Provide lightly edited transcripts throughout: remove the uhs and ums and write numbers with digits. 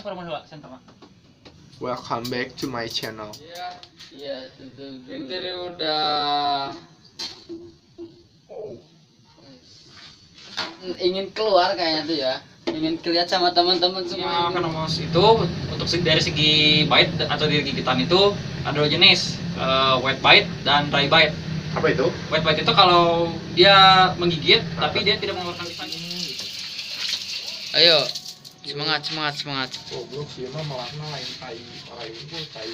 formula center Mak. Welcome back to my channel. Iya, itu udah ingin keluar kayaknya tuh ya, ingin kelihatan sama teman-teman semua. Venomous itu untuk dari segi bite atau dari gigitan itu ada dua jenis, wet bite dan dry bite. Apa itu? Wet bite itu kalau dia menggigit tapi dia tidak mengeluarkan lisan. Ayo, semangat. Oh, belum sih, mah melakna lain tai orang itu tai.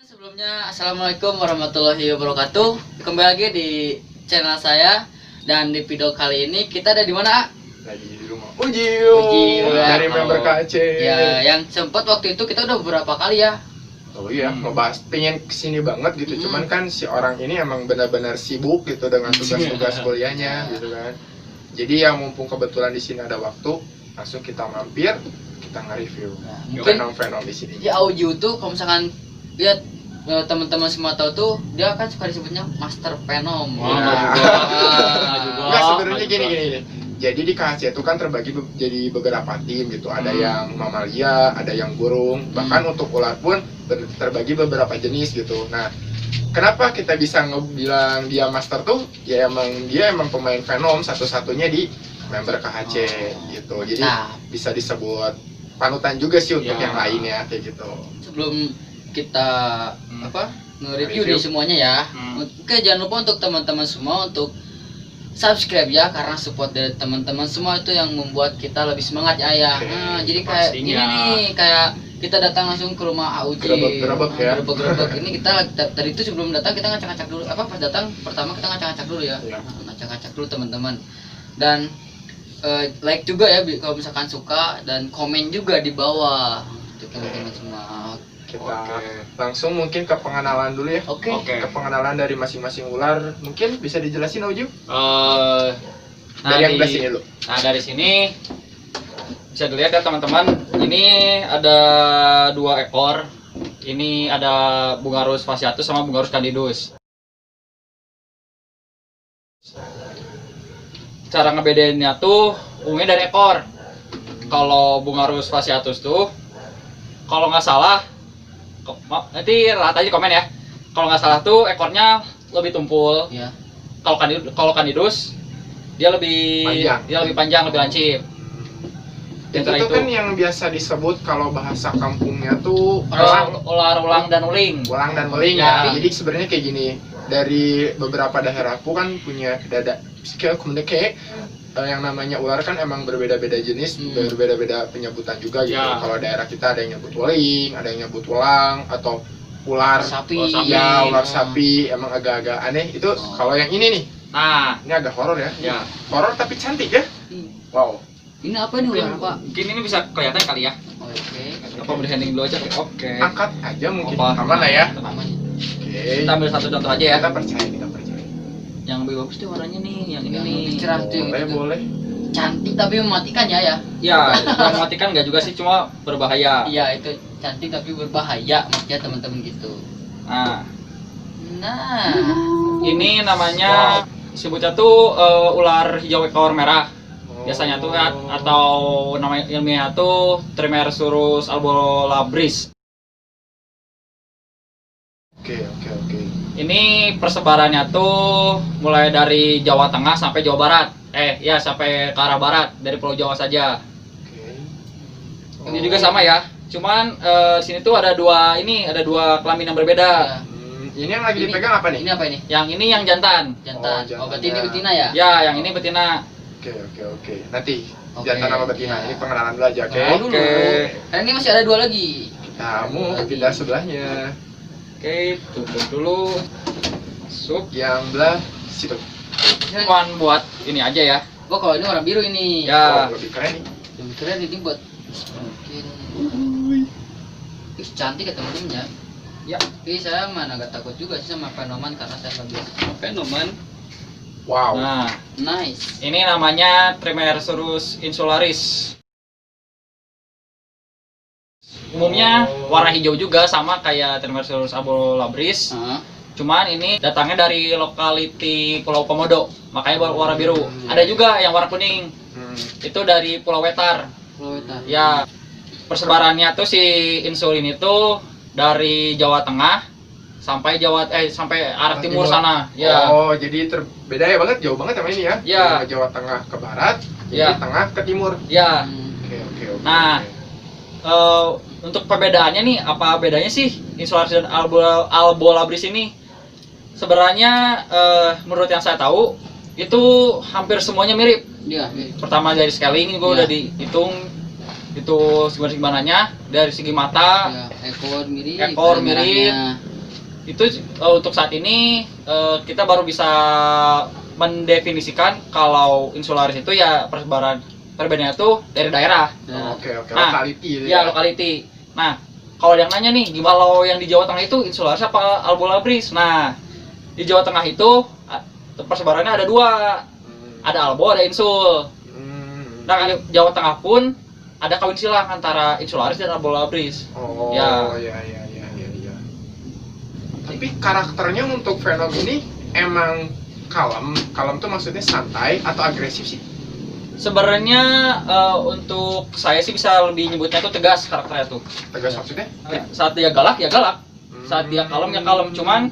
Sebelumnya, assalamualaikum warahmatullahi wabarakatuh. Kembali lagi di channel saya dan di video kali ini kita ada di mana? Lagi di rumah. Uji dari member KC. Ya, yang sempat waktu itu kita udah beberapa kali ya. Oh iya, ngebahas pengen kesini banget gitu. Cuman kan si orang ini emang benar-benar sibuk gitu dengan tugas-tugas kuliahnya gitu kan. Jadi yang mumpung kebetulan di sini ada waktu, langsung kita mampir, kita nge-review Mungkin fenom di sini. ya Auju tuh kalau misalkan lihat teman-teman semua tahu tuh dia kan suka disebutnya Master Venom. Enggak, sebenarnya gini. Jadi di KHC itu kan terbagi jadi beberapa tim gitu. Ada yang mamalia, ada yang burung, bahkan untuk ular pun terbagi beberapa jenis gitu. Nah, kenapa kita bisa ngebilang dia master tuh? Ya dia emang pemain Venom satu-satunya di member KHC gitu. Jadi bisa disebut panutan juga sih untuk yang lainnya kayak gitu. Sebelum kita nge-review nih semuanya ya. Oke, jangan lupa untuk teman-teman semua untuk subscribe ya, karena support dari teman-teman semua itu yang membuat kita lebih semangat ya. Nah, jadi kayak ini nih, kayak kita datang langsung ke rumah AUJ. Gerebek ya. Gerebek ini kita tadi itu sebelum datang kita ngacak-ngacak dulu. Pas datang pertama kita ngacak-ngacak dulu ya. Ngacak-ngacak dulu teman-teman. Dan like juga ya kalau misalkan suka, dan komen juga di bawah untuk teman-teman semua. Kita langsung mungkin ke pengenalan dulu ya. Oke. Ke pengenalan dari masing-masing ular. Mungkin bisa dijelasin Auju? Dari yang belah sini dulu. Nah, dari sini bisa dilihat ya teman-teman, ini ada 2 ekor. Ini ada Bungarus fasciatus sama Bungarus candidus. Cara ngebedainnya tuh umumnya dari ekor. Kalau Bungarus fasciatus tuh, kalau nggak salah, nanti lihat aja komen ya. Kalau nggak salah tuh ekornya lebih tumpul. Iya. Kalau candidus dia lebih panjang, lebih lancip. Itu tuh kan yang biasa disebut kalau bahasa kampungnya tuh ular ulang dan uling. Ulang dan uling ya. Jadi sebenarnya kayak gini. Dari beberapa daerahku kan punya skill komunikasi. Yang namanya ular kan emang berbeda-beda jenis, berbeda-beda penyebutan juga gitu. Kalau daerah kita ada yang nyebut uling, ada yang nyebut ulang, atau ular sapi. Ya, ular sapi. Emang agak-agak aneh. Itu kalau yang ini nih. Nah, ini agak horor ya. Ya. Horor tapi cantik ya. Wow. Ini apa nih ular Pak? Mungkin ini bisa kelihatan kali ya. Oke. Apa boleh handling dulu aja? Oke. Angkat aja mungkin. Aman lah ya. Aman. Oke. Kita ambil satu contoh aja ya. Kita percaya. Yang lebih bagus tuh warnanya nih, yang ini nih. Cerah tuh. Boleh. Cantik tapi mematikan ya. Ya, mematikan nggak juga sih, cuma berbahaya. Iya, itu cantik tapi berbahaya maksudnya teman-teman gitu. Nah, ini namanya sebutnya tuh ular hijau ekor merah. Biasanya tuh atau nama ilmiahnya tuh Trimersurus albolabris. Oke. Ini persebarannya tuh mulai dari Jawa Tengah sampai Jawa Barat. Sampai ke arah barat, dari Pulau Jawa saja. Ini juga sama ya. Cuman sini tuh ada dua kelamin yang berbeda. Ini yang lagi dipegang apa nih? Ini apa ini? Yang ini yang jantan. Oh, berarti ini betina ya? Ya, yang ini betina. Oke. Nanti jantan sama betina. Ini pengenalan dulu aja, oke? Oke. Karena ini masih ada 2 lagi. Kamu pindah sebelahnya. Oke, tutup dulu. Masuk. Yang belah situ. Cuman buat ini aja ya. Kalau ini warna biru ini. Ya. Lebih keren nih. Lebih keren ini buat mungkin. Cantik ya teman-teman ya. Ya. Tapi saya mana agak takut juga sih sama Venoman karena saya nggak biasa sama Venoman. Wow. Nah, nice. ini namanya Trimersurus insularis. Umumnya warna hijau juga sama kayak Trimersurus albolabris. Cuman ini datangnya dari lokaliti Pulau Komodo, makanya warna biru. Ada juga yang warna kuning. Itu dari Pulau Wetar. Pulau Wetan. Ya, persebarannya tuh si insulin itu dari Jawa Tengah sampai sampai arah timur sana. Ya. Oh, jadi beda ya banget, jauh banget sama ini ya. Ya. Dari Jawa Tengah ke barat, Ya. jadi tengah ke timur. Ya. Oke. Nah, untuk perbedaannya nih, apa bedanya sih insulasi dan albolabris ini? Sebenarnya menurut yang saya tahu itu hampir semuanya mirip. Iya. Pertama dari scaling gue Ya. udah dihitung itu segimananya, dari segi mata Ya, ekor mirip. Ekor merahnya. itu untuk saat ini kita baru bisa mendefinisikan kalau insularis itu ya perbedaannya tuh dari daerah. Ya. Oke, Nah, locality gitu Ya, locality. Nah, kalau yang nanya nih, gimana kalau yang di Jawa Tengah itu insularis apa albolabris? Nah, di Jawa Tengah itu persebarannya ada dua, ada albo, ada insul. Nah, di Jawa Tengah pun ada kawin silang antara insularis dan albolabris. Oh, Ya. iya. Tapi karakternya untuk Venom ini emang kalem tuh maksudnya santai atau agresif sih? Sebenarnya untuk saya sih bisa lebih nyebutnya itu tegas karakternya tuh. Tegas maksudnya? Saat dia galak ya galak, saat dia kalem ya kalem. Cuman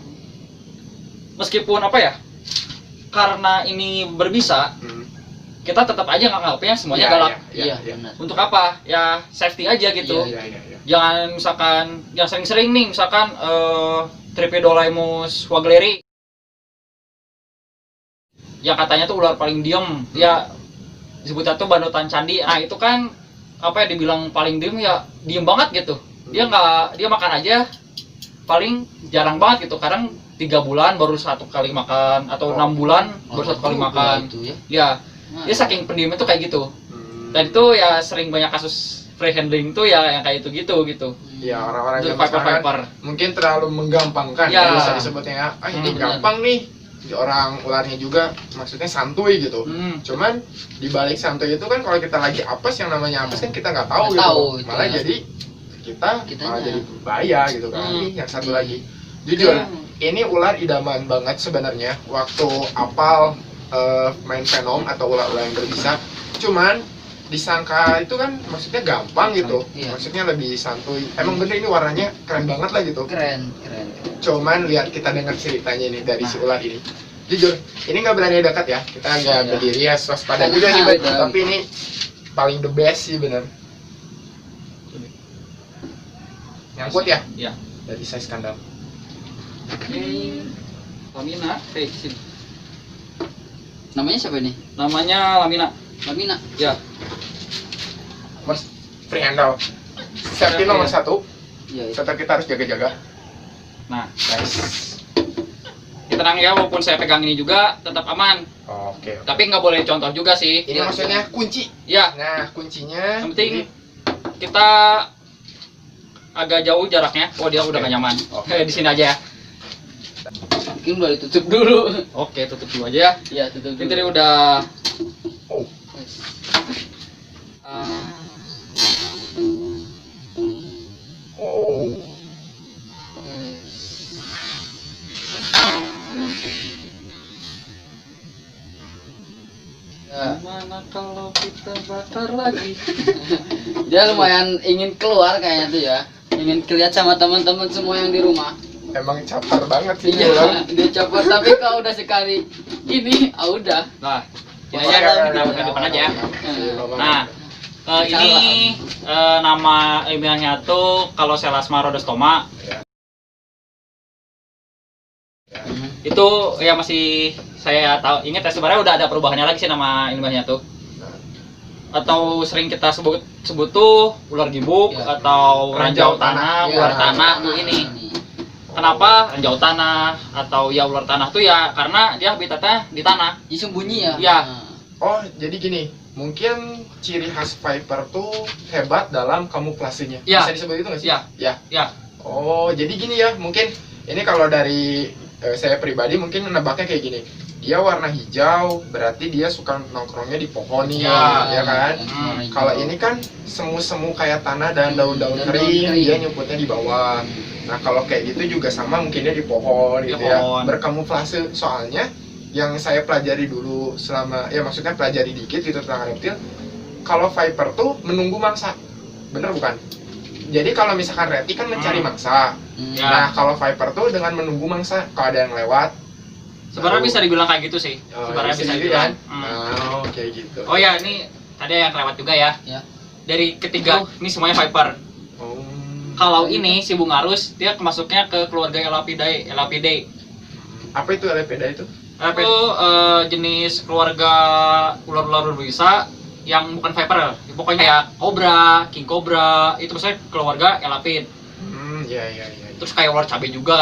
meskipun apa ya, karena ini berbisa, kita tetap aja nganggapnya semuanya galak. Iya, benar. Untuk apa? Ya safety aja gitu. Iya. Jangan misalkan yang sering-sering nih, misalkan Tripidolaimus wagleri yang katanya tuh ular paling diem, ya disebutnya tuh banutan candi. Nah itu kan apa ya, dibilang paling diem ya diem banget gitu. Dia makan aja paling jarang banget gitu. Kadang 3 bulan baru 1 kali makan, atau 6 bulan baru 1 kali makan. Itu ya. Ya, dia saking pendiamnya tuh kayak gitu. Dan itu ya sering banyak kasus free handling tuh ya yang kayak gitu. Ya, orang-orang Untuk yang sekarang viper. mungkin terlalu menggampangkan Ya. bisa disebutnya. Ini benar. gampang nih. Orang ularnya juga maksudnya santuy gitu. Cuman di balik santuy itu kan kalau kita lagi apes, yang namanya apes kan kita nggak tahu Nggak gitu. tahu itu Malah ya. jadi malah Kitanya. jadi berbahaya gitu kan. Nih yang satu lagi. Jujur, ini ular idaman banget sebenarnya waktu apal main Venom atau ular-ular yang berbisa. Cuman disangka itu kan maksudnya gampang gitu. Iya. Maksudnya lebih santuy. Emang bener ini warnanya keren banget lah gitu. Keren. Cuman lihat kita dengar ceritanya ini dari si ular ini. Jujur, ini nggak berani dekat ya. Kita nggak Iya. berdiri ya, waspada juga Iya, nih, Bet. betul. Tapi ini paling the best sih bener. Nyangkut ya? Ya. Dari size kandang. Lamina, sini. Namanya siapa ini? Namanya Lamina. Lamina. Ya. Mas, free handle. Safety nomor 1. Iya. Tetap kita harus jaga-jaga. Nah, Guys. tenang ya, walaupun saya pegang ini juga tetap aman. Oke. Tapi nggak boleh contoh juga sih. Ini maksudnya kunci. Ya, Nah, kuncinya. yang penting kita agak jauh jaraknya. Oh, dia udah gak nyaman. Oke. Di sini aja ya. Mungkin udah ditutup dulu. Oke, tutup dulu aja ya. Iya, tutup Ini dulu. tadi udah Oh. Oh. Ya. gimana kalau kita bakar lagi? Dia lumayan ingin keluar kayaknya tuh ya. Ingin kelihatan sama teman-teman semua yang di rumah. Emang caper banget sih ini ular. Iya, dia copot, tapi kalau udah sekali ini, udah. Nah, ini Oh, aja ya, kita ya, ke depan aja ya. Nah, Nah, ini nama ilmiahnya tuh kalau Selasma rhodostoma. Itu ya masih saya tahu, ingat ya, sebenarnya udah ada perubahannya lagi sih nama ilmiahnya tuh. Atau sering kita sebut tuh ular gibuk Ya. atau ranjau tanah, Ya. ular tanah tuh ini. Kenapa ranjau tanah atau ya ular tanah tuh ya karena dia habitatnya di tanah. Disembunyi ya. Iya. Nah, oh, jadi gini, mungkin ciri khas viper tuh hebat dalam kamuflasenya. Ya. Bisa disebut itu nggak sih? Ya. Ya. Ya. Oh, jadi gini ya, mungkin ini kalau dari saya pribadi mungkin nebaknya kayak gini. Dia warna hijau, berarti dia suka nongkrongnya di pohon nih, ya kan? warna hijau. Kalau ini kan semu-semu kayak tanah dan daun-daun Dan daun kering, kering. dia nyumputnya di bawah. Nah, kalau kayak gitu juga sama mungkin dia di pohon Di gitu ya. pohon. Berkamuflase. Soalnya yang saya pelajari dulu selama, ya maksudnya pelajari dikit gitu tentang reptil, kalau viper tuh menunggu mangsa, bener bukan? Jadi kalau misalkan reti kan mencari mangsa. Ya. Nah kalau viper tuh dengan menunggu mangsa, kalau ada yang lewat. Sebenarnya lalu- bisa dibilang kayak gitu sih. Oh, Sebenarnya bisa bisa gitu dibilang. kan? Oh kayak gitu. Oh ya, ini tadi yang kelewat juga ya. Ya. Dari ketiga, ini semuanya Viper. Oh. Kalau ini si Bungarus, dia masuknya ke keluarga Elapidae. Elapidae. Apa itu Lepida itu? Itu jenis keluarga ular-ular berbisa yang bukan Viper. Pokoknya kayak Cobra, King Cobra, itu maksudnya keluarga Elapid. Iya. Terus kayak ular cabai juga,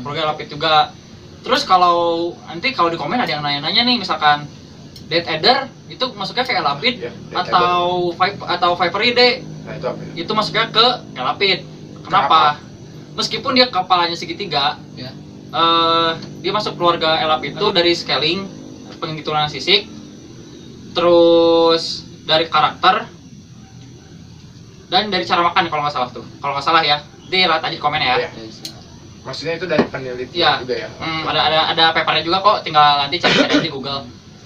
keluarga Elapid juga. Terus kalau nanti kalau di komen ada yang nanya-nanya nih, misalkan Death Adder itu masuknya ke Elapid Ya, Death atau Viperidae Nah itu apa? itu masuknya ke Elapid. Kenapa? Meskipun dia kepalanya segitiga, Ya. dia masuk keluarga Elapid itu dari scaling, pengituran sisik, terus dari karakter, dan dari cara makan kalau nggak salah tuh. Kalau nggak salah ya, dilihat aja di komen ya. Iya. Maksudnya itu dari penelitian Iya. juga ya? Ada papernya juga kok, tinggal nanti cari di Google.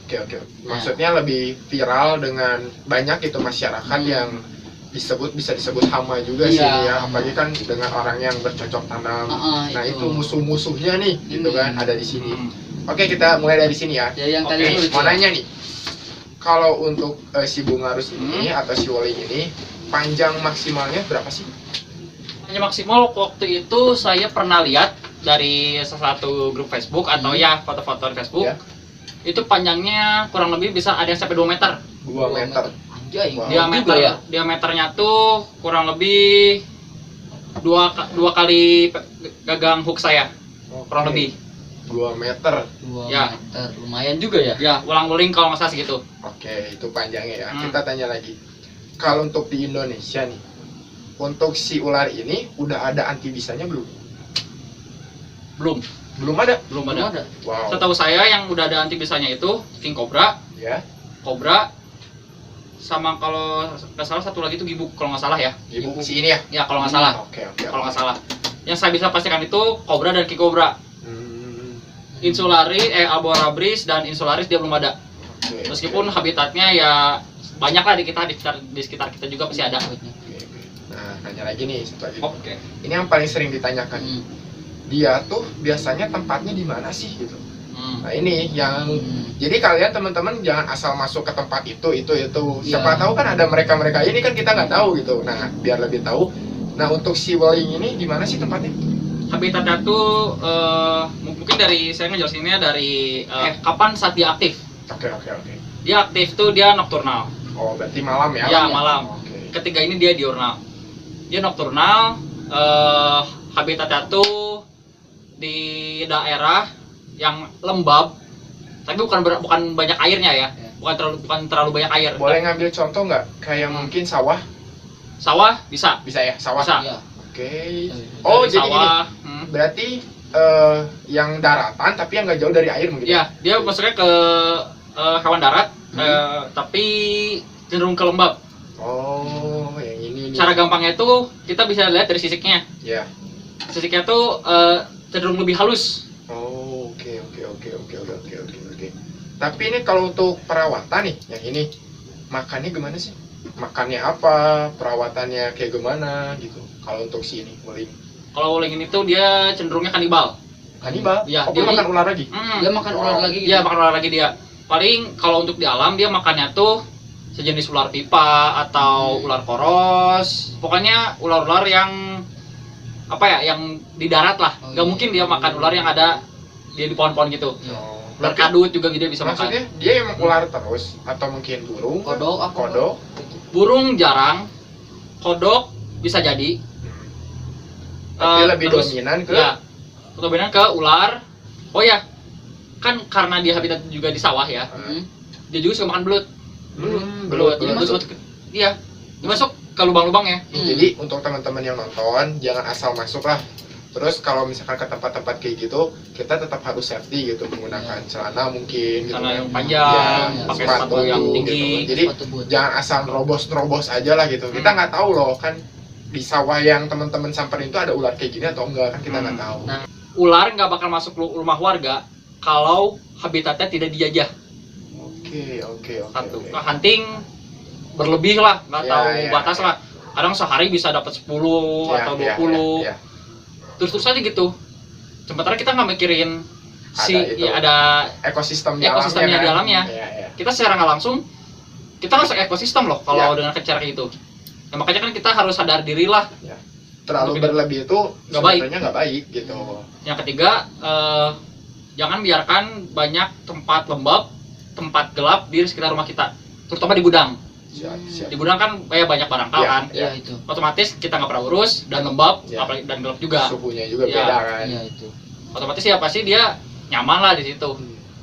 Oke. Maksudnya lebih viral dengan banyak itu masyarakat yang bisa disebut hama juga sih Iya. ya, apalagi kan dengan orang yang bercocok tanam. Nah itu. itu musuh-musuhnya nih, gitu kan, ada di sini. Hmm. Oke, kita mulai dari sini ya. Ya, yang Oke, tadi dulu, mau Cik. nanya nih, kalau untuk si Bungarus ini atau si Woling ini panjang maksimalnya berapa sih? Hanya maksimal waktu itu saya pernah lihat dari salah satu grup Facebook atau ya foto-foto di Facebook. Ya. Itu panjangnya kurang lebih bisa ada yang sampai 2 meter. 2 meter. Anjay, Wow. Diameter juga ya. diameternya tuh kurang lebih dua kali gagang hook saya, kurang lebih. 2 meter. 2 Ya. meter, lumayan juga ya. Ya, ulang-uling kalau nggak salah segitu. Oke, itu panjangnya ya. Hmm. Kita tanya lagi. Kalau untuk di Indonesia nih, untuk si ular ini udah ada anti bisanya belum? Belum, Belum ada. belum Belum ada. ada. Wow. Setahu saya yang udah ada anti bisanya itu King Cobra, Ya. Cobra, sama kalau nggak salah satu lagi itu Gibuk kalau nggak salah ya. Ibu si ini ya. Ya kalau nggak salah. Oke. Kalau nggak salah. Yang saya bisa pastikan itu Cobra dan King Cobra. Hmm, Insularis, Alborabris dan Insularis dia belum ada. oke, Meskipun oke. habitatnya ya banyak lah di sekitar kita juga pasti ada. Oke. Nah, nanya lagi nih satu lagi. Oke. Ini yang paling sering ditanyakan. Hmm. Dia tuh biasanya tempatnya di mana sih gitu. Hmm. Nah, ini yang jadi kalian teman-teman jangan asal masuk ke tempat itu. Siapa Iya. tahu kan ada mereka ini kan kita nggak tahu gitu. Nah, biar lebih tahu. Nah, untuk si Woling ini di mana sih tempatnya? Habitatnya tuh mungkin dari saya ngejelasinnya dari kapan saat dia aktif. Oke. Dia aktif tuh dia nokturnal. Oh, berarti malam ya? Ya, malam. Oke. Ketiga ini dia diurnal. Dia nokturnal, habitatnya tuh di daerah yang lembab, tapi bukan banyak airnya ya. Bukan terlalu banyak air. Boleh ngambil contoh nggak? Kayak mungkin sawah? Sawah bisa. Bisa ya, sawah. Bisa. Iya. Oke. Dari Oh, jadi gini. sawah. Berarti yang daratan tapi yang nggak jauh dari air mungkin. Ya, dia masuknya ke hewan darat, tapi cenderung ke lembab. Oh, yang ini nih. Cara gampangnya itu kita bisa lihat dari sisiknya. Ya. Sisiknya tuh cenderung lebih halus. Oh, oke. Tapi ini kalau untuk perawatan nih, yang ini makannya gimana sih? Makannya apa? Perawatannya kayak gimana gitu? Kalau untuk si ini, Woling. Kalau Woling ini tuh dia cenderungnya kanibal. Kanibal? Iya, Oh, dia dia- makan ular lagi? Dia makan ular lagi gitu. Iya, makan ular lagi dia. Paling kalau untuk di alam dia makannya tuh sejenis ular pipa atau ular poros. Pokoknya ular-ular yang apa ya, yang di darat lah. Oh, Gak iya. mungkin dia makan ular yang ada di pohon-pohon gitu. Oh. Ular Tapi kadut juga dia bisa maksudnya makan. dia emang ular terus atau mungkin burung? Kodok apa? Kodok? Burung jarang, kodok bisa jadi. Tapi lebih Terus, dominan ke ya, dominan ke ular. Oh ya, kan karena dia habitat juga di sawah ya, dia juga suka makan belut. Belut. Jadi masuk. Dia masuk ke lubang-lubang ya. Jadi untuk teman-teman yang nonton jangan asal masuk lah. Terus kalau misalkan ke tempat-tempat kayak gitu, kita tetap harus safety gitu, menggunakan celana mungkin gitu. Celana kan. yang panjang, Ya, pakai sepatu yang tinggi. gitu. Jadi Sepatu boot. jangan asal nerobos aja lah gitu. Kita nggak tahu loh kan di sawah yang teman-teman samperin itu ada ular kayak gini atau enggak kan kita nggak tahu. Nah, ular nggak bakal masuk rumah warga kalau habitatnya tidak dijajah. Oke. Satu, hunting berlebih lah, nggak Ya, tahu ya, batas ya. lah. Kadang sehari bisa dapat 10 Ya, atau ya, 20. ya, ya. Terus aja gitu. Sementara kita nggak mikirin Ada itu. ya ada Ekosistem ekosistemnya di kan? alamnya. Iya, iya. Kita secara nggak langsung kita rusak ekosistem loh kalau Ya. dengan cara kayak gitu. Nah, makanya kan kita harus sadar diri lah. Terlalu Untuk berlebih itu Nggak baik. sebenarnya nggak baik gitu. Yang ketiga, jangan biarkan banyak tempat lembab, tempat gelap di sekitar rumah kita, terutama di gudang. Siap, siap. Di gudang kan kayak banyak barangkal Ya, kan, Iya itu. otomatis kita nggak pernah urus dan lembab, Ya. apalagi dan gelap juga. Suhunya juga Ya. beda kan. Iya itu. Otomatis ya pasti dia nyaman lah di situ.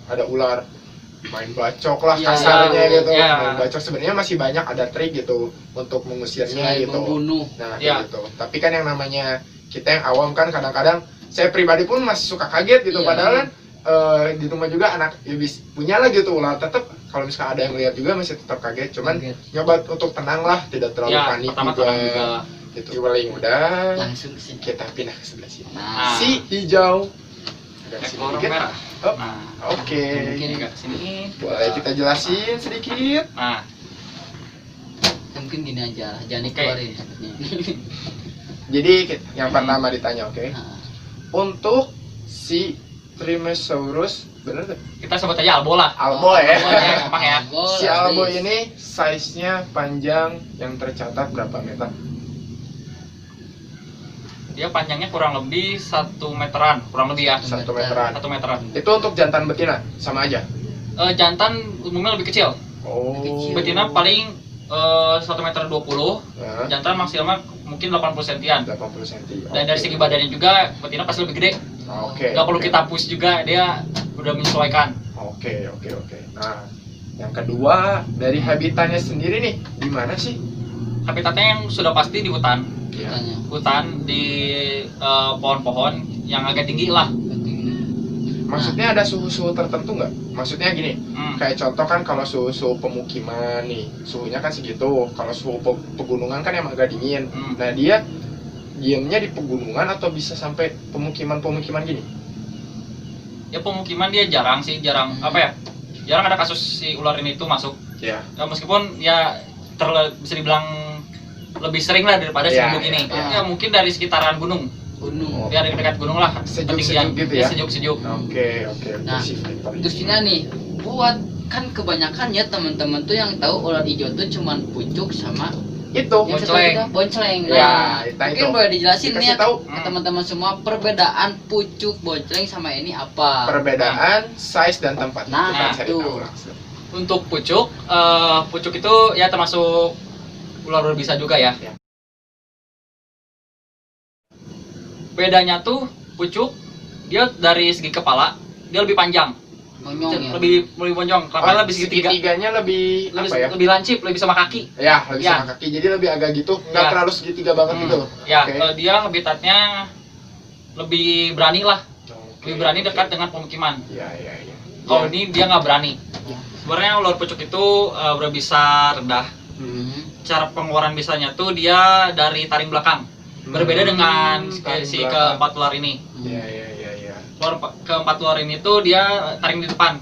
Ada ular main bacok lah Ya, kasarnya gitu. ya. Main bacok sebenarnya masih banyak ada trik gitu untuk mengusirnya Selain gitu. membunuh. Nah, Ya. kayak gitu. Tapi kan yang namanya kita yang awam kan kadang-kadang saya pribadi pun masih suka kaget gitu. Iya. Padahal kan di rumah juga anak ya punya lah gitu ular. Tetap kalau misalkan ada yang lihat juga masih tetap kaget. Cuman Kaget. nyoba untuk tenang lah, tidak terlalu Ya, panik pertama tenang juga. Gitu. Paling udah Langsung ke sini. kita pindah ke sebelah sini. Nah, Si hijau. Agak sini Ekor dikit. merah. Oh, Nah, Oke. Mungkin agak sini. Boleh kita jelasin sedikit? Nah, mungkin gini aja, jangan Oke. dikeluarin. Jadi yang pertama ditanya, oke. Nah, Untuk si Trimesaurus, bener nggak? kita sebut aja albo lah. Albo ya. Albo ya, gampang ya. Si Albo ini size-nya panjang yang tercatat berapa meter? Dia panjangnya kurang lebih 1 meteran, kurang lebih ya. 1 meteran. 1 meteran. Itu untuk jantan betina sama aja. Jantan umumnya lebih kecil. Oh. Kecil. Betina paling 1 meter 20, Nah, jantan maksimal mungkin 80 sentian. 80 cm. Dan dari segi badannya juga betina pasti lebih gede. Oke. Nggak perlu oke. kita push juga, dia udah menyesuaikan. Oke. Nah, yang kedua dari habitatnya sendiri nih, di mana sih? Habitatnya yang sudah pasti di hutan. Ya. Tanya. Hutan di pohon-pohon yang agak tinggi lah. Maksudnya ada suhu-suhu tertentu nggak? Maksudnya gini, Hmm. kayak contoh kan kalau suhu-suhu pemukiman nih, suhunya kan segitu. Kalau suhu pegunungan kan yang agak dingin. Hmm. Nah dia diamnya di pegunungan atau bisa sampai pemukiman-pemukiman gini? Ya pemukiman dia jarang sih, jarang apa ya? Jarang ada kasus si ular ini tuh masuk. Ya. Ya, meskipun ya bisa dibilang lebih sering lah daripada si Ya, gunduk ini. ya. Ya mungkin dari sekitaran gunung. Gunung. Ya dari dekat gunung lah. Sejuk-sejuk ketinggian. gitu ya? Sejuk-sejuk. Oke. Nah, Sip, paling. Terus ini nih, buat kan kebanyakan ya teman-teman tuh yang tahu ular hijau tuh cuman pucuk sama Itu. yang satu Bonceng. kita bonceng. Ya, Nah, itu. mungkin boleh dijelasin nih ya Dikasih tahu ke teman-teman semua perbedaan pucuk bonceng sama ini apa? perbedaan size dan tempat. Nah, Kita cari itu. tahu langsung. Untuk pucuk, pucuk itu ya termasuk ular berbisa juga ya. Ya. Bedanya tuh pucuk dia dari segi kepala dia lebih panjang, Monyong ya. lebih bonjong. Kepala lebih segitiga, Segitiganya lebih lebih, apa ya? lebih lancip, lebih sama kaki. Ya, lebih Ya. sama kaki. Jadi lebih agak gitu, nggak Ya. terlalu segitiga banget gitu loh. Ya, Oke. dia habitatnya lebih berani lah, Oke, lebih berani oke. dekat dengan pemukiman. Iya. Kalau ini dia nggak berani. Ya. Sebenarnya ular pucuk itu berbisa rendah. Hmm. Cara pengeluaran bisanya tuh dia dari taring belakang. Berbeda dengan taring si belakang. keempat ular ini. Iya. Keempat ular ini tuh dia taring di depan.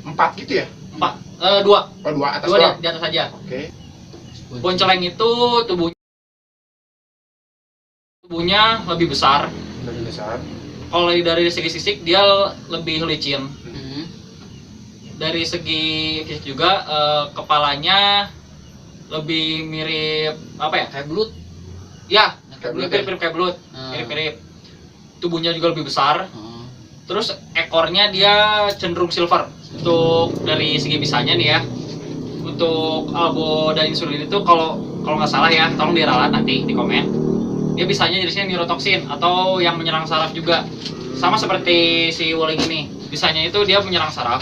4 gitu ya? Dua Oh, 2 atas di, doang. di atas saja. Oke. Bonceleng itu tubuhnya lebih besar. Lebih besar. Kalau dari segi sisik dia lebih licin. Hmm. Dari segi fisik juga kepalanya lebih mirip apa ya? Kayak belut. Ya, Kayak belut ya? mirip-mirip kayak belut. Hmm. Mirip-mirip. Tubuhnya juga lebih besar. Hmm. Terus ekornya dia cenderung silver. Untuk dari segi bisanya nih ya. Untuk albo dan insulin itu kalau nggak salah ya, tolong diralat nanti di komen. Dia bisanya jenisnya neurotoxin atau yang menyerang saraf juga. Sama seperti si wuling ini. Bisanya itu dia menyerang saraf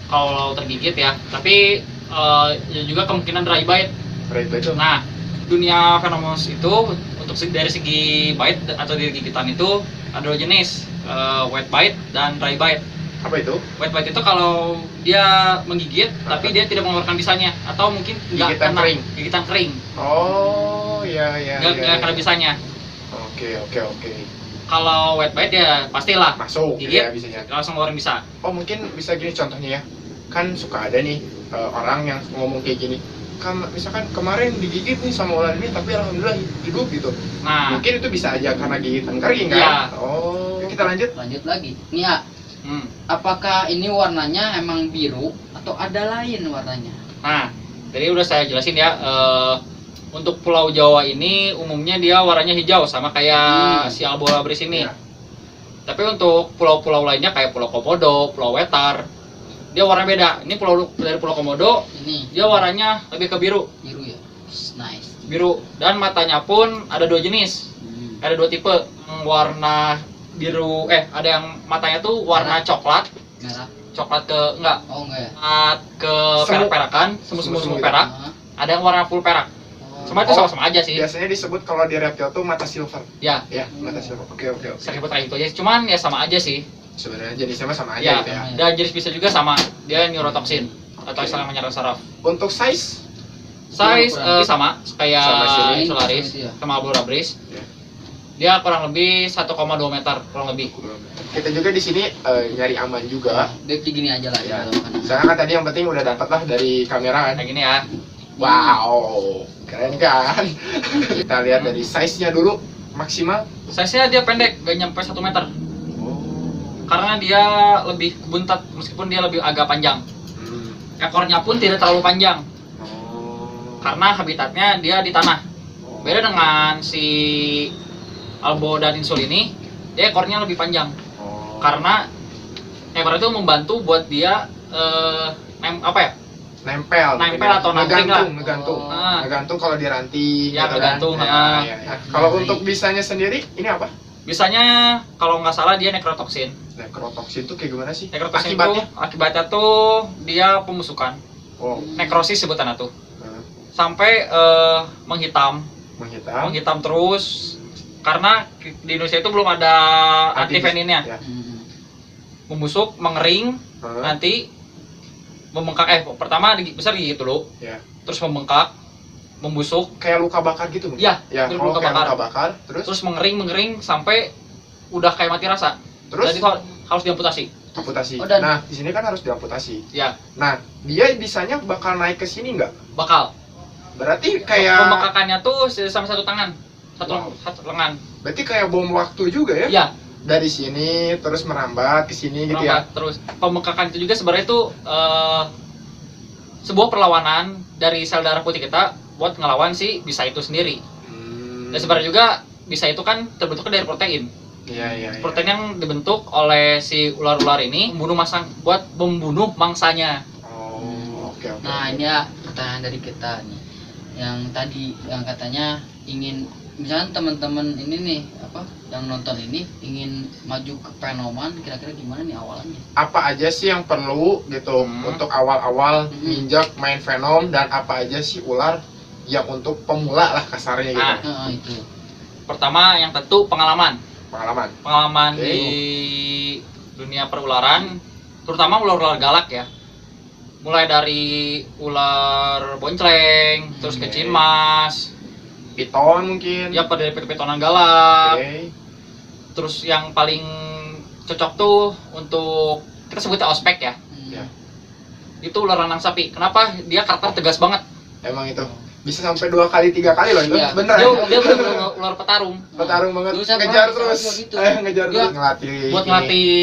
kalau tergigit ya. Tapi ya juga kemungkinan dry bite. Right itu. Nah, dunia Venomouse itu untuk dari segi bite atau dari gigitan itu ada dua jenis, wet bite dan dry bite. Apa itu? Wet bite itu kalau dia menggigit tapi dia tidak mengeluarkan bisanya atau mungkin nggak Gigitan kena kering. gigitan kering, Oh, iya. nggak kena bisanya. Oke. Kalau wet bite ya pastilah Masuk gitu gigit ya bisanya. langsung ngeluarin bisa. Oh, mungkin bisa gini contohnya ya. Kan suka ada nih orang yang ngomong kayak gini, misalkan kemarin digigit nih sama ular ini tapi alhamdulillah hidup gitu. Nah, Mungkin itu bisa aja karena gigitan kering kan? Iya. Oh, kita lanjut. Lanjut lagi. Nih ya, apakah ini warnanya emang biru atau ada lain warnanya? nah, jadi udah saya jelasin ya. Untuk Pulau Jawa ini umumnya dia warnanya hijau sama kayak si Albo labris ini. Iya. Tapi untuk pulau-pulau lainnya kayak Pulau Komodo, Pulau Wetar, dia warna beda. Ini dari Pulau Komodo, Ini dia warnanya lebih ke biru. biru ya. Nice. Biru, dan matanya pun ada 2 jenis. Ada 2 tipe. Warna biru, ada yang matanya tuh warna coklat. Merah. Coklat enggak Oh enggak ya. coklat ke perak-perakan, semu perak. Ah. Ada yang warna full perak. Oh. Cuma itu sama-sama aja sih. Biasanya disebut kalau di reptil tuh mata silver. Ya, Ya, mata silver. Oke. sering kayak gitu aja. Cuman ya sama aja sih. Sebenarnya jenisnya mah sama aja Ya, gitu ya. dan jenis bisa juga sama. Dia neurotoxin atau istilah menyerang saraf. Untuk size Size sama kayak Sama sini. Solaris, Iya. sama Albo labris. Ya. Dia kurang lebih 1,2 meter kurang lebih. kita juga di sini nyari aman juga. Baik gini aja lah Ya. ya. Soalnya kan tadi yang penting udah dapat lah dari kamera kan. Kayak gini ya. Wow, keren kan? Kita lihat dari size-nya dulu maksimal. Size-nya dia pendek, gak nyampe 1 meter. Karena dia lebih buntat meskipun dia lebih agak panjang. Ekornya pun tidak terlalu panjang karena habitatnya dia di tanah. Beda dengan si Albo dan Insul ini, dia ekornya lebih panjang. Karena ekor itu membantu buat dia nempel atau nangkring lah. ngegantung Ah. ngegantung kalau di ranting Ya, gitu ngegantung, kan. ah. Ya. Kalau untuk bisanya sendiri ini apa? Bisanya kalau nggak salah dia nekrotoxin. Necrotoksin tuh kayak gimana sih Nekrotoxin akibatnya? tuh akibatnya tuh dia pemusukan. Oh, Nekrosis sebutannya tuh. nah, Sampai menghitam menghitam. terus karena di Indonesia itu belum ada antiveninnya. Ya. Membusuk, mengering, Hah? nanti membengkak. Pertama besar gigit dulu, Ya. terus membengkak, membusuk, Kayak luka bakar gitu mungkin? Iya, Ya, mirip kalau luka kayak bakar. luka bakar, terus terus mengering sampai udah kayak mati rasa. Dan itu harus diamputasi. amputasi. Oh, dan- Nah, di sini kan harus diamputasi. Ya, Nah, dia bisanya bakal naik ke sini nggak? bakal. Berarti kayak Pembengkakannya tuh sama satu tangan, Wow. satu lengan. berarti kayak bom waktu juga ya? Iya, Dari sini terus merambat ke sini gitu ya. merambat terus. Pembengkakan itu juga sebenarnya itu sebuah perlawanan dari sel darah putih kita buat ngelawan si bisa itu sendiri. Dan sebenarnya juga bisa itu kan terbentuknya dari protein. Iya. Protein yang dibentuk oleh si ular-ular ini buat membunuh mangsanya. Oh, oke. Nah, ini ya pertanyaan dari kita nih. Yang tadi yang katanya ingin misalnya teman-teman ini nih yang nonton ini ingin maju ke Venoman, kira-kira gimana nih awalnya? Apa aja sih yang perlu gitu untuk awal-awal nginjak main Venom, dan apa aja sih ular yang untuk pemula lah kasarnya gitu. Itu. Pertama yang tentu pengalaman Pengalaman. Oke. di dunia perularan, terutama ular-ular galak ya. Mulai dari ular bonceng, terus Oke. kecil mas, Piton mungkin. ya pada petonan galak. Oke. Terus yang paling cocok tuh untuk kita sebutnya ospek ya. Ya. Itu ular lanang sapi. Kenapa? Dia karakter tegas banget. Emang itu bisa sampai 2 kali 3 kali loh itu. Iya. Beneran. Dia benar-benar ular petarung. Petarung banget. Dulu saya Ngejar pernah terus. sama gitu. Ngejar Dia terus ngelatih. Buat ini. ngelatih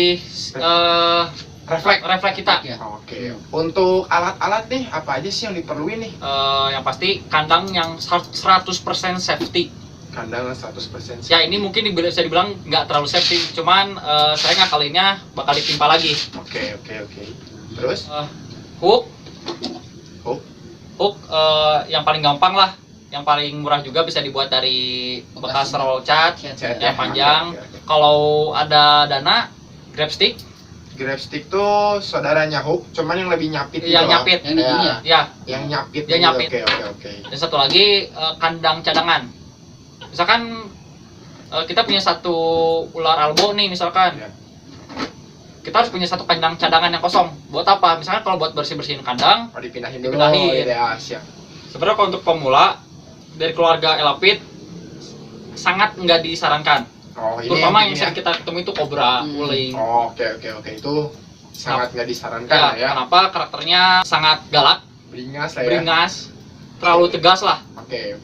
refleks kita. Ya. Oke. Untuk alat-alat nih apa aja sih yang diperluin nih? Yang pasti kandang yang 100% safety. Kandang 100%. Ya ini mungkin bisa dibilang nggak terlalu safety, cuman saya ngakalinnya bakal ditimpa lagi. Oke. Terus Hook Hook? yang paling gampang lah, yang paling murah juga bisa dibuat dari bekas roll cat Cat yang ya. panjang. Oke. Kalau ada dana, grab stick Grab stick tuh saudaranya Hook, cuman yang lebih nyapit gitu yang loh. nyapit. Yang di gini ya? Ya, Yang nyapit. Dia gitu. nyapit. Oke. dan satu lagi kandang cadangan. Misalkan kita punya satu ular albo nih misalkan. Ya. Kita harus punya satu kandang cadangan yang kosong. Buat apa? Misalkan kalau buat bersih-bersihin kandang, Oh, dipindahin dulu. Dipindahin. Oh, iya, siap. sebenarnya kalau untuk pemula dari keluarga elapid sangat nggak disarankan. Oh, ini Terutama yang ini sering kita ketemu itu kobra, uling. Oh, oke. Itu sangat nggak disarankan Ya, lah ya. kenapa? Karakternya sangat galak, Beringas lah ya. beringas, terlalu tegas lah. Oke.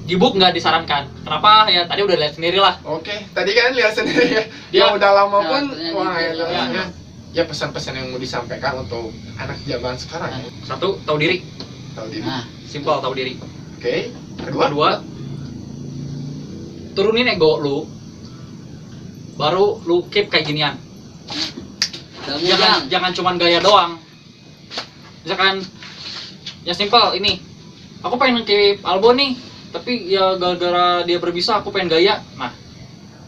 Di book nggak disarankan. Kenapa? Ya tadi udah lihat sendiri lah. Oke, tadi kan lihat sendiri ya. Dia Ya. udah lama Nah, pun, ternyata wah gitu. ya pesan-pesan yang mau disampaikan untuk anak zaman sekarang. Ya. Satu, tahu diri. Tahu diri. Nah, Simpel, tahu diri. Oke. Kedua. Kedua, turunin ego lu. Baru lu keep kayak ginian. Jangan cuman gaya doang. Misalkan ya simpel ini. Aku pengen keep Albo nih, tapi ya gara-gara dia berbisa aku pengen gaya. Nah,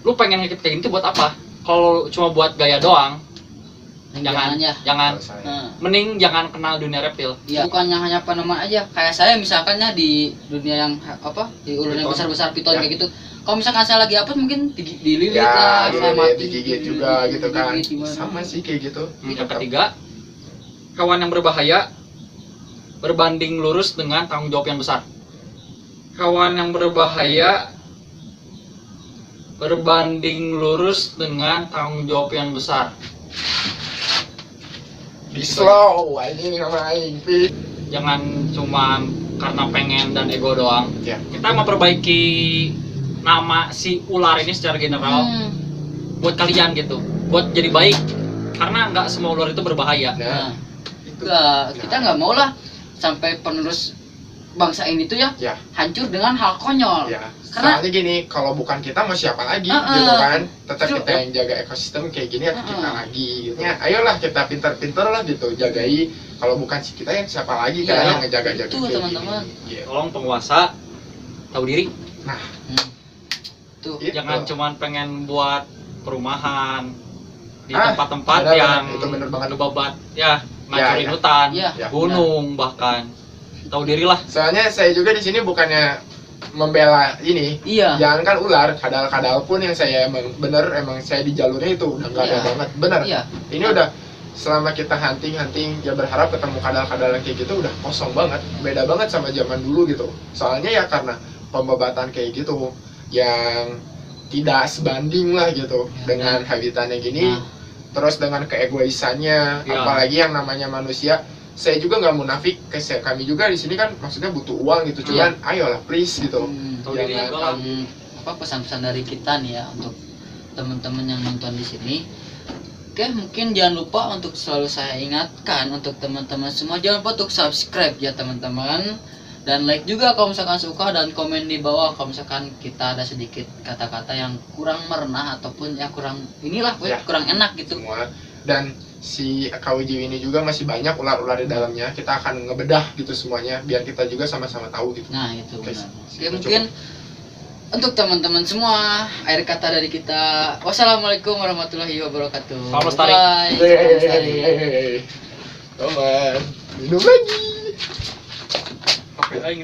lu pengen ngikut kayak gitu buat apa? Kalau cuma buat gaya doang, jangan. Nah, Mending jangan kenal dunia reptil. ya bukannya hanya peneman aja. Kayak saya misalkannya di dunia yang apa? Di ulun yang Piton. besar-besar piton Ya. kayak gitu. Kalau misalkan saya lagi apa mungkin dililit Ya, lah, saya mati. digigit juga gitu kan. Digigit gimana. Sama sih kayak gitu. Yang ketiga, hewan yang berbahaya berbanding lurus dengan tanggung jawab yang besar. Hewan yang berbahaya berbanding lurus dengan tanggung jawab yang besar. Di slow anjing sama aing. Pi. Jangan cuman karena pengen dan ego doang. Ya. Kita memperbaiki nama si ular ini secara general buat kalian gitu, buat jadi baik. Karena nggak semua ular itu berbahaya. Nah, Enggak, kita nggak mau lah sampai penerus bangsa ini tuh ya ya. hancur dengan hal konyol. Ya, Karena- soalnya gini, kalau bukan kita mau siapa lagi, Heeh. gitu kan? Tetap Justru- kita yang jaga ekosistem kayak gini ya kita Heeh. lagi, gitu. Ya, ayolah kita pintar-pintar lah gitu, jagai. Kalau bukan si kita yang siapa lagi Iya, kan yang ngejaga-jaga itu, kayak teman-teman. gini. Iya. Tolong penguasa tahu diri. Tuh. Gitu. Jangan cuman pengen buat perumahan di Ah, tempat-tempat benar, yang itu bener banget. ngebabat ya ngancurin ya. hutan, Iya. Ya. gunung bahkan. Tahu diri lah. Soalnya saya juga di sini bukannya membela ini, Iya. jangan kan ular, kadal-kadal pun yang saya emang saya di jalurnya itu udah nggak ada Iya. banget, bener. Iya. Ini udah selama kita hunting ya berharap ketemu kadal-kadal yang kayak gitu udah kosong banget, beda banget sama zaman dulu gitu. Soalnya ya karena pembabatan kayak gitu yang tidak sebanding lah gitu Ya, dengan habitatnya gini, Nah. terus dengan keegoisannya, Ya. apalagi yang namanya manusia. Saya juga nggak munafik, kami juga di sini kan maksudnya butuh uang gitu, cuman ayolah please gitu. Tahu diri Jangan- juga lah. Apa pesan-pesan dari kita nih ya untuk teman-teman yang nonton di sini. Oke, mungkin jangan lupa untuk selalu saya ingatkan untuk teman-teman semua jangan lupa untuk subscribe ya teman-teman, dan like juga kalau misalkan suka, dan komen di bawah kalau misalkan kita ada sedikit kata-kata yang kurang merenah ataupun ya kurang inilah Ya. kurang enak gitu. Semua. Dan si KWJ ini juga masih banyak ular-ular di dalamnya. Kita akan ngebedah gitu semuanya biar kita juga sama-sama tahu gitu. Nah itu Oke, benar. Oke, cukup. mungkin untuk teman-teman semua, akhir kata dari kita, wassalamualaikum warahmatullahi wabarakatuh. Salam lestari. Bye. Salam lestari. Teman, minum lagi. Oke, aing